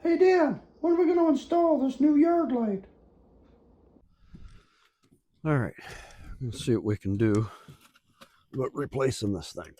Hey Dan, when are we going to install this new yard light? All right, let's see what we can do about replacing this thing.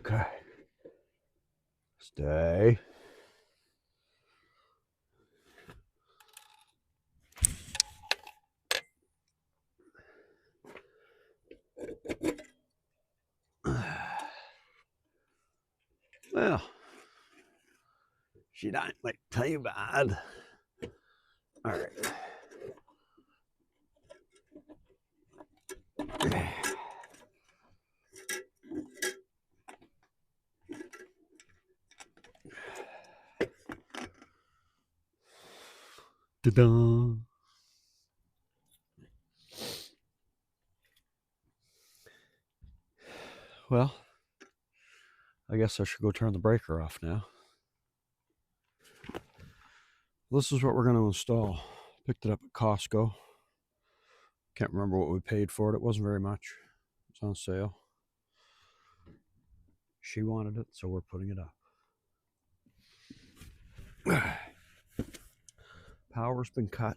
Okay, stay. Well, she don't like too bad. All right. Ta-da. Well, I guess I should go turn the breaker off now. This is what we're going to install. Picked it up at Costco. Can't remember what we paid for it. It wasn't very much. It's on sale. She wanted it, so we're putting it up. Power's been cut.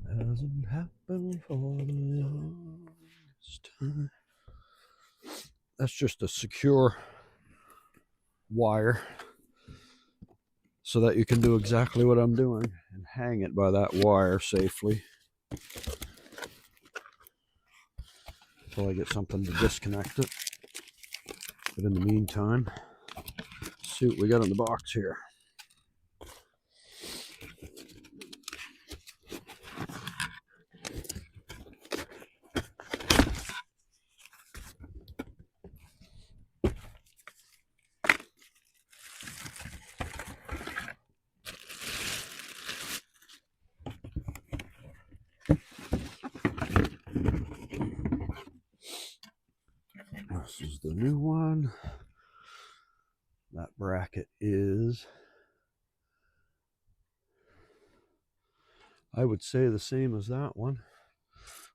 Hasn't happened for the longest time. That's just a secure wire so that you can do exactly what I'm doing and hang it by that wire safely until I get something to disconnect it. But in the meantime, let's see what we got in the box here. This is the new one. That bracket is, I would say, the same as that one.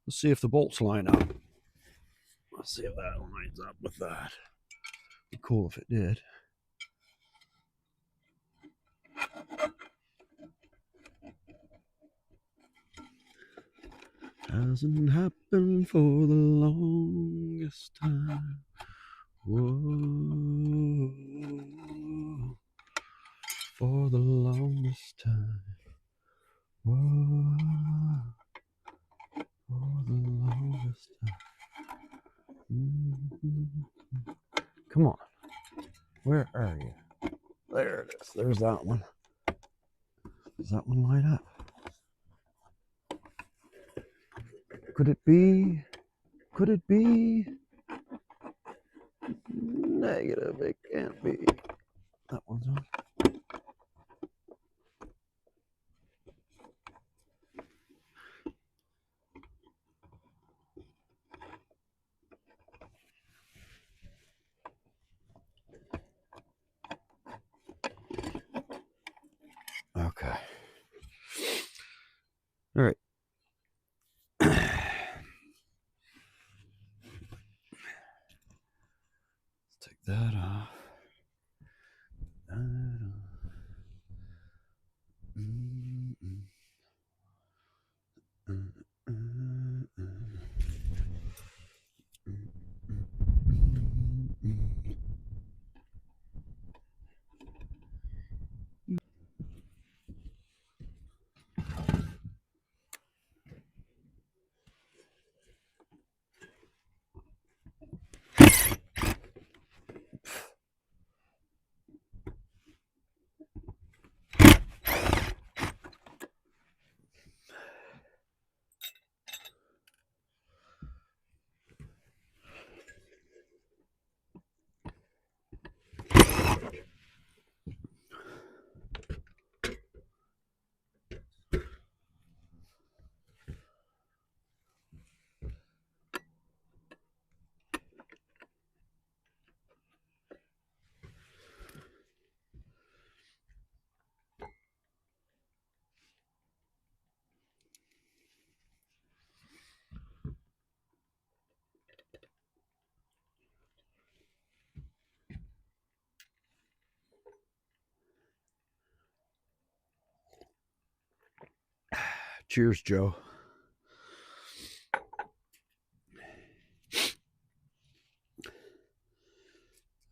Let's see if the bolts line up. Let's see if that lines up with that. Be cool if it did. Hasn't happened for the longest time. Whoa, for the longest time. Whoa, for the longest time. Mm-hmm. Come on. Where are you? There it is. There's that one. Does that one light up? Could it be? Could it be? Negative. It can't be. That one's on. Okay. All right. that off. That off. Cheers, Joe.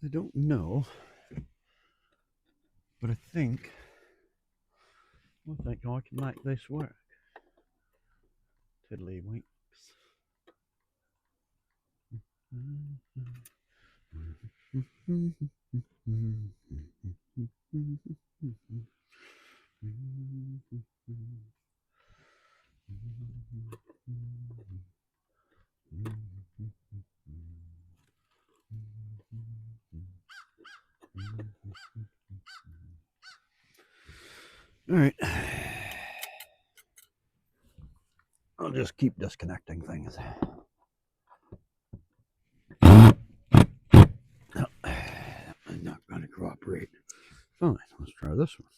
I don't know, but I think I can make this work. Tiddlywinks. All right. I'll just keep disconnecting things. No, I'm not going to cooperate. Fine, let's try this one.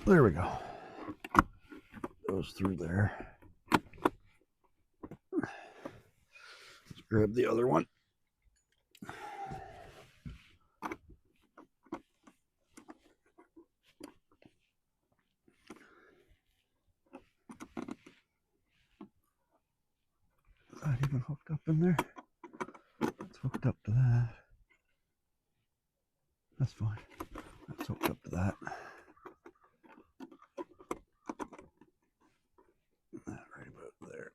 There we go. Goes through there. Let's grab the other one. Is that even hooked up in there? It's hooked up to that. That's fine. That's hooked up to that. That right about there.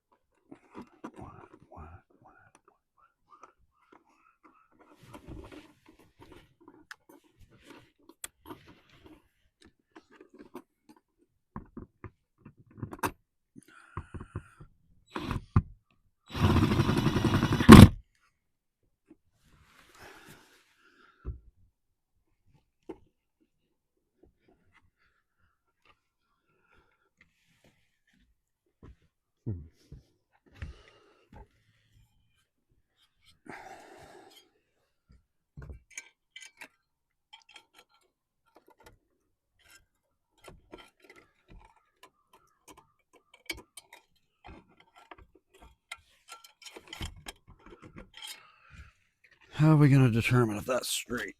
How are we going to determine if that's straight?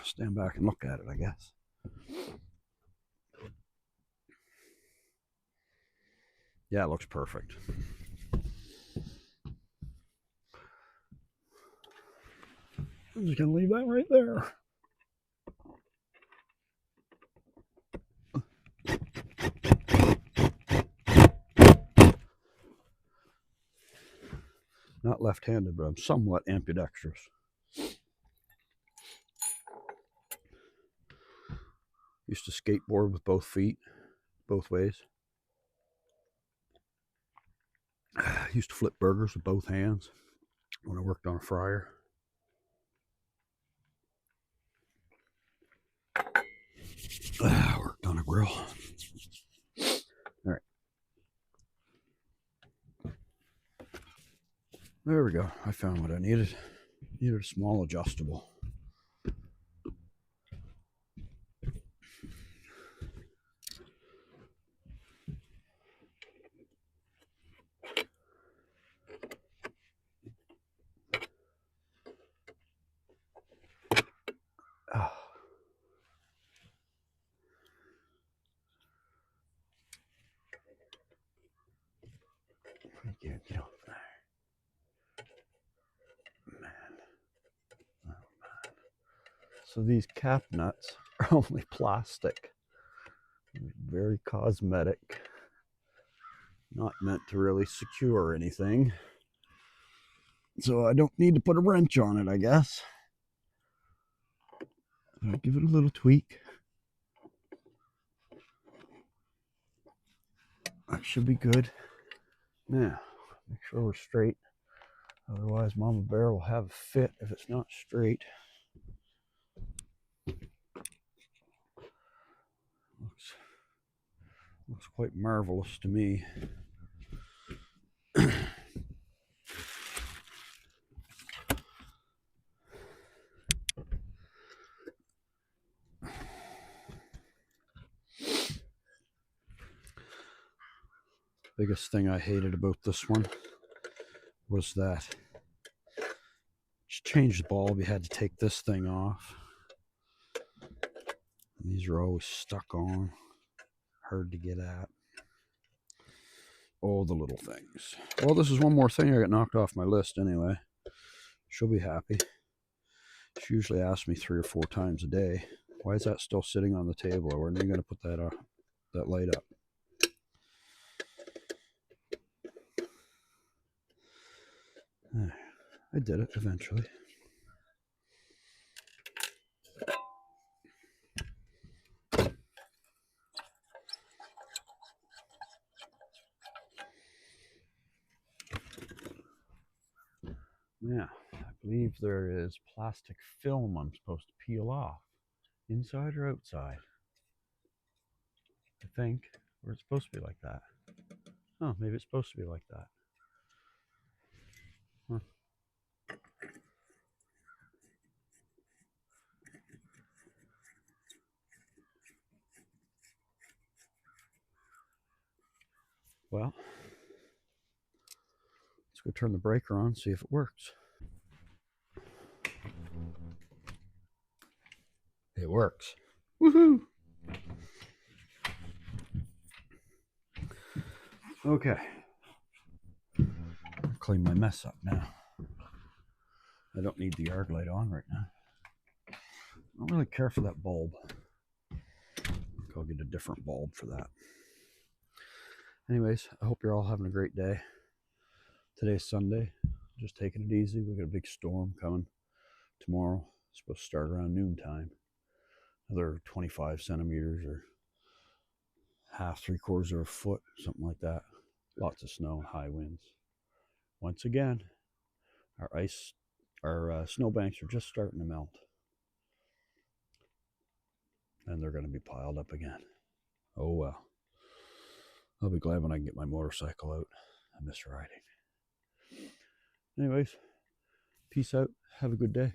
Stand back and look at it, I guess. Yeah, it looks perfect. I'm just going to leave that right there. Not left-handed, but I'm somewhat ambidextrous. Used to skateboard with both feet, both ways. Used to flip burgers with both hands when I worked on a fryer. Worked on a grill. All right. There we go. I found what I needed. Needed a small adjustable. Get off there. Man. Oh, man. So these cap nuts are only plastic. Very cosmetic. Not meant to really secure anything. So I don't need to put a wrench on it, I guess. I'll give it a little tweak. That should be good. Now, make sure we're straight. Otherwise, Mama Bear will have a fit if it's not straight. Looks quite marvelous to me. Biggest thing I hated about this one was that to change the bulb, you had to take this thing off. And these are always stuck on, hard to get at. All the little things. Well, this is one more thing I got knocked off my list anyway. She'll be happy. She usually asks me 3 or 4 times a day, why is that still sitting on the table? Or when are you going to put that light up? I did it eventually. Yeah, I believe there is plastic film I'm supposed to peel off, inside or outside. I think, or it's supposed to be like that. Oh, maybe it's supposed to be like that. Huh. Well, let's go turn the breaker on, see if it works. It works. Woohoo! Okay. I'll clean my mess up now. I don't need the yard light on right now. I don't really care for that bulb. I'll get a different bulb for that. Anyways, I hope you're all having a great day. Today's Sunday. Just taking it easy. We got a big storm coming tomorrow. It's supposed to start around noontime. Another 25 centimeters or half, 3/4 of a foot, something like that. Lots of snow and high winds. Once again, our snowbanks are just starting to melt. And they're going to be piled up again. Oh well. I'll be glad when I can get my motorcycle out. I miss riding. Anyways, peace out. Have a good day.